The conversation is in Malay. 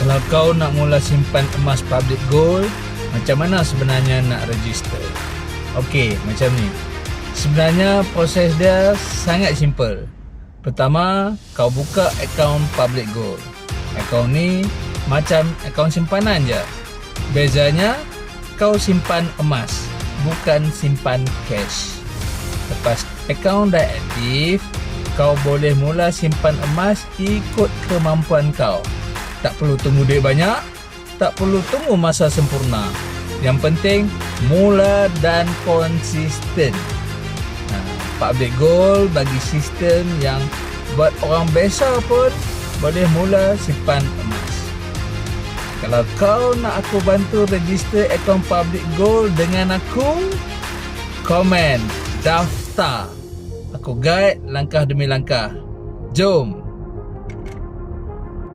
Kalau kau nak mula simpan emas public gold, macam mana sebenarnya nak register? Okey, macam ni. Sebenarnya proses dia sangat simple. Pertama, kau buka akaun public gold. Akaun ni macam akaun simpanan je. Bezanya, kau simpan emas, bukan simpan cash. Lepas akaun dah aktif, kau boleh mula simpan emas ikut kemampuan kau. Tak perlu tunggu duit banyak, tak perlu tunggu masa sempurna. Yang penting, mula dan konsisten. Public gold bagi sistem yang buat orang biasa pun boleh mula simpan emas. Kalau kau nak aku bantu register akaun public gold dengan aku, komen, daftar. Aku guide langkah demi langkah. Jom!